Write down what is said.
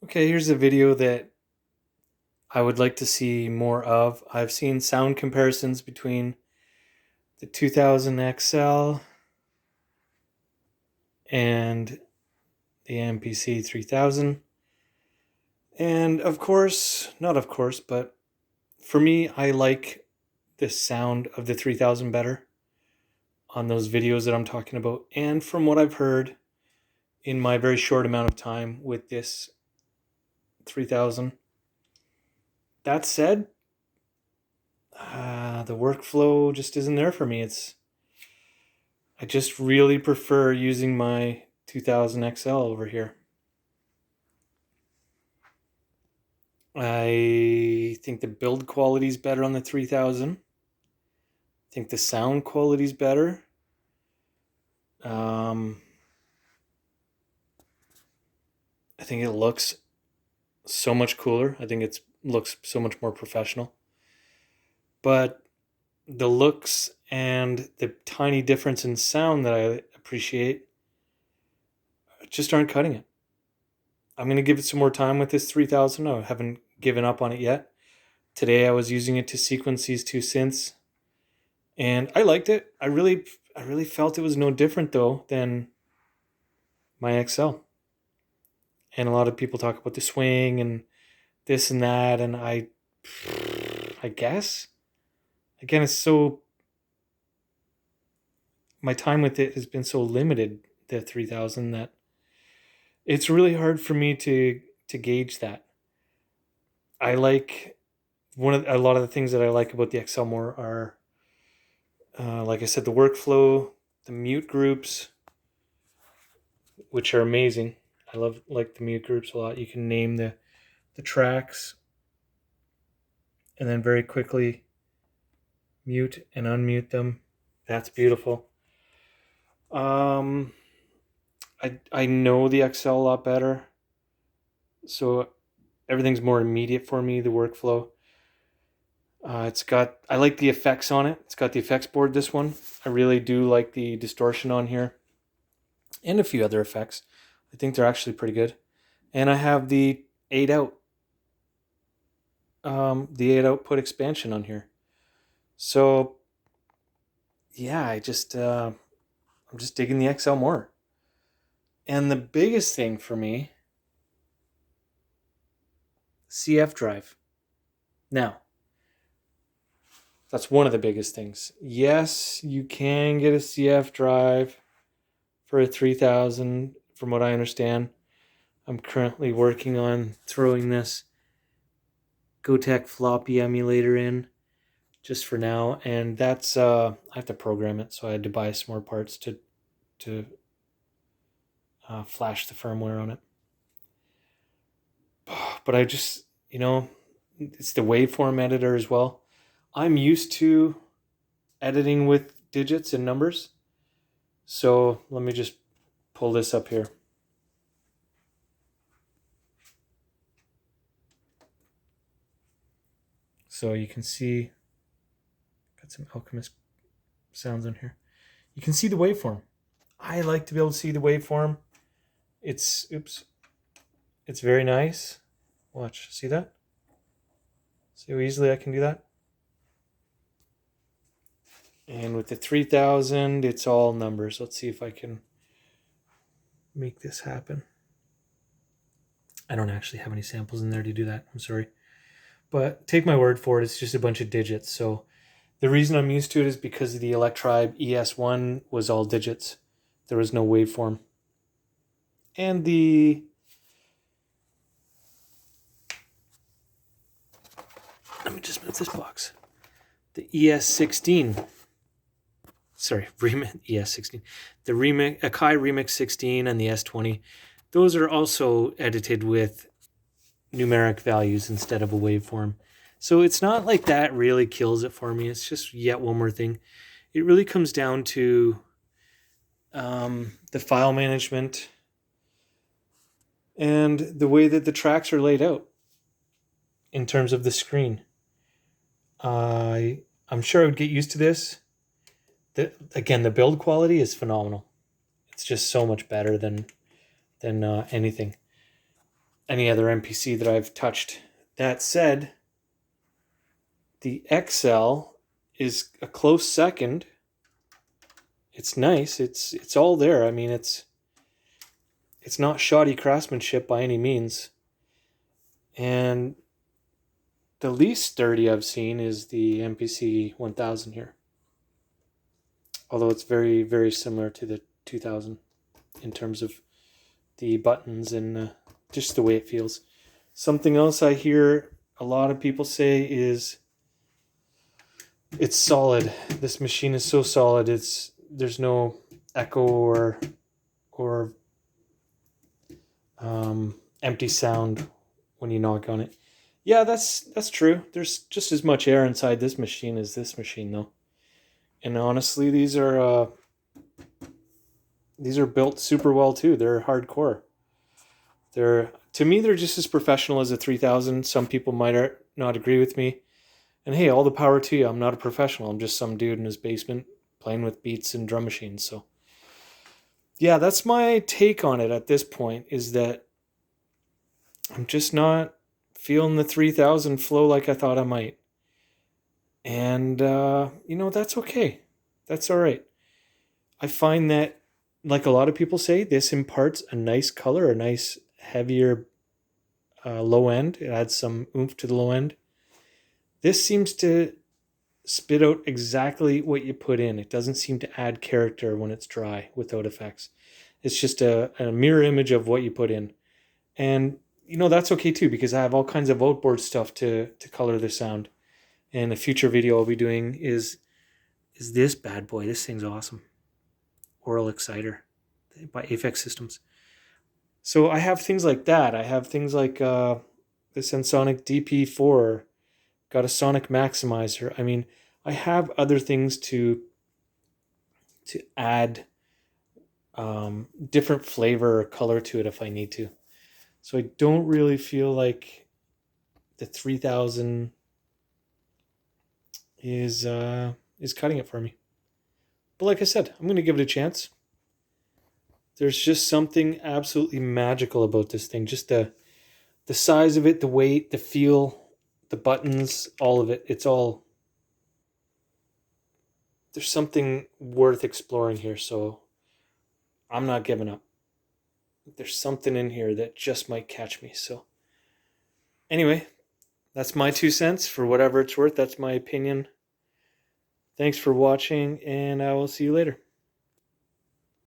Okay, here's a video that I would like to see more of. I've seen sound comparisons between the 2000XL and the MPC3000. And of course, not of course, but for me, I like the sound of the 3000 better on those videos that I'm talking about. And from what I've heard in my very short amount of time with this 3000, that said, the workflow just isn't there for me. I just really prefer using my 2000XL over here. I think the build quality is better on the 3000. I think the sound quality is better. I think it looks so much cooler. I think it looks so much more professional. But the looks and the tiny difference in sound that I appreciate just aren't cutting it. I'm going to give it some more time with this 3000. I haven't given up on it yet. Today I was using it to sequence these two synths, and I liked it. I really felt it was no different though than my XL. And a lot of people talk about the swing and this and that, and I guess again it's so my time with it has been so limited, the 3000, that it's really hard for me to gauge that. I like a lot of the things that I like about the XL more are, like I said, the workflow, the mute groups, which are amazing. I like the mute groups a lot. You can name the tracks and then very quickly mute and unmute them. That's beautiful. I know the XL a lot better, so everything's more immediate for me. The workflow. I like the effects on it. It's got the effects board. This one, I really do like the distortion on here, and a few other effects. I think they're actually pretty good. And I have the 8 out, the 8 output expansion on here. So yeah, I'm just digging the XL more. And the biggest thing for me, CF drive. Now, that's one of the biggest things. Yes, you can get a CF drive for a 3000, from what I understand. I'm currently working on throwing this Gotek floppy emulator in just for now, and that's I have to program it, so I had to buy some more parts to flash the firmware on it. But I just, it's the waveform editor as well. I'm used to editing with digits and numbers, so let me just pull this up here. So you can see, got some Alchemist sounds on here. You can see the waveform. I like to be able to see the waveform. It's very nice. Watch, see that? See how easily I can do that? And with the 3000, it's all numbers. Let's see if I can make this happen. I don't actually have any samples in there to do that. I'm sorry. But take my word for it, it's just a bunch of digits. So the reason I'm used to it is because the Electribe ES1 was all digits. There was no waveform. And let me just move this box. The ES16. Sorry, ES16. The Akai Remix 16 and the S20. Those are also edited with numeric values instead of a waveform. So it's not like that really kills it for me. It's just yet one more thing. It really comes down to the file management and the way that the tracks are laid out in terms of the screen. I'm sure I would get used to this. Again, the build quality is phenomenal. It's just so much better than anything. any other MPC that I've touched. That said, the XL is a close second. It's nice. It's all there. I mean, it's not shoddy craftsmanship by any means. And the least sturdy I've seen is the MPC1000 here. Although it's very, very similar to the 2000 in terms of the buttons and just the way it feels. Something else I hear a lot of people say is it's solid. This machine is so solid. There's no echo or empty sound when you knock on it. Yeah, that's true. There's just as much air inside this machine as this machine, though. And honestly, these are built super well too. They're hardcore. To me, they're just as professional as a 3000. Some people might not agree with me. And hey, all the power to you. I'm not a professional. I'm just some dude in his basement playing with beats and drum machines. So yeah, that's my take on it at this point, is that I'm just not feeling the 3000 flow like I thought I might. And, that's okay. That's all right. I find that, like a lot of people say, this imparts a nice color, a nice heavier low end. It adds some oomph to the low end. This seems to spit out exactly what you put in. It doesn't seem to add character when it's dry without effects. It's just a mirror image of what you put in. And, that's okay too, because I have all kinds of outboard stuff to color the sound. And a future video I'll be doing is this bad boy. This thing's awesome. Oral Exciter by Aphex Systems. So I have things like that. I have things like the Sensonic DP4. Got a sonic maximizer. I mean, I have other things to add different flavor or color to it if I need to. So I don't really feel like the 3000 is cutting it for me. But like I said, I'm going to give it a chance. There's just something absolutely magical about this thing. Just the size of it, the weight, the feel, the buttons, all of it. It's all... There's something worth exploring here, so I'm not giving up. There's something in here that just might catch me. So anyway, that's my 2 cents. For whatever it's worth, that's my opinion. Thanks for watching, and I will see you later.